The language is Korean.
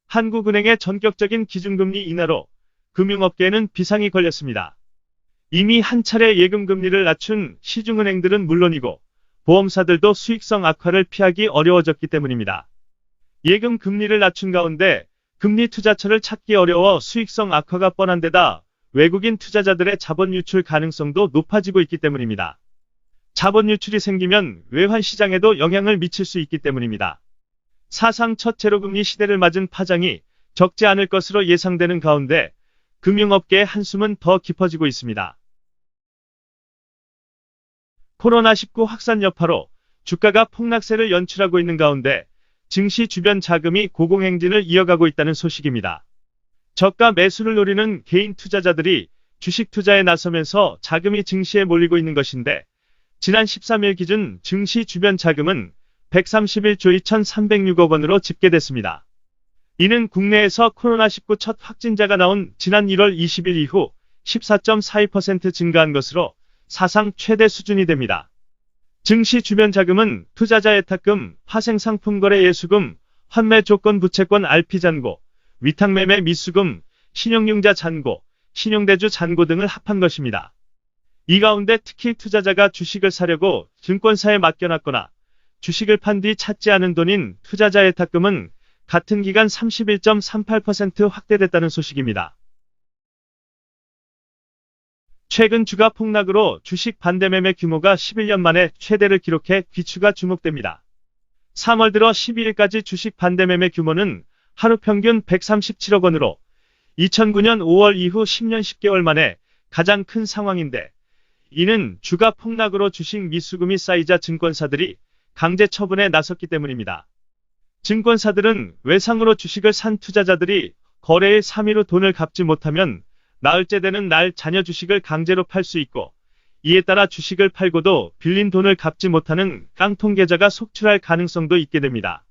한국은행의 전격적인 기준금리 인하로 금융업계에는 비상이 걸렸습니다. 이미 한 차례 예금금리를 낮춘 시중은행들은 물론이고 보험사들도 수익성 악화를 피하기 어려워졌기 때문입니다. 예금 금리를 낮춘 가운데 금리 투자처를 찾기 어려워 수익성 악화가 뻔한 데다 외국인 투자자들의 자본 유출 가능성도 높아지고 있기 때문입니다. 자본 유출이 생기면 외환 시장에도 영향을 미칠 수 있기 때문입니다. 사상 첫 제로금리 시대를 맞은 파장이 적지 않을 것으로 예상되는 가운데 금융업계의 한숨은 더 깊어지고 있습니다. 코로나19 확산 여파로 주가가 폭락세를 연출하고 있는 가운데 증시 주변 자금이 고공행진을 이어가고 있다는 소식입니다. 저가 매수를 노리는 개인 투자자들이 주식 투자에 나서면서 자금이 증시에 몰리고 있는 것인데 지난 13일 기준 증시 주변 자금은 131조 2,306억 원으로 집계됐습니다. 이는 국내에서 코로나19 첫 확진자가 나온 지난 1월 20일 이후 14.42% 증가한 것으로 사상 최대 수준이 됩니다. 증시 주변 자금은 투자자 예탁금, 파생상품 거래 예수금, 환매 조건 부채권 RP 잔고, 위탁매매 미수금, 신용융자 잔고, 신용대주 잔고 등을 합한 것입니다. 이 가운데 특히 투자자가 주식을 사려고 증권사에 맡겨놨거나 주식을 판 뒤 찾지 않은 돈인 투자자 예탁금은 같은 기간 31.38% 확대됐다는 소식입니다. 최근 주가 폭락으로 주식 반대매매 규모가 11년 만에 최대를 기록해 귀추가 주목됩니다. 3월 들어 12일까지 주식 반대매매 규모는 하루 평균 137억 원으로 2009년 5월 이후 10년 10개월 만에 가장 큰 상황인데 이는 주가 폭락으로 주식 미수금이 쌓이자 증권사들이 강제 처분에 나섰기 때문입니다. 증권사들은 외상으로 주식을 산 투자자들이 거래일 3일 후 돈을 갚지 못하면 나흘째 되는 날 자녀 주식을 강제로 팔 수 있고 이에 따라 주식을 팔고도 빌린 돈을 갚지 못하는 깡통 계좌가 속출할 가능성도 있게 됩니다.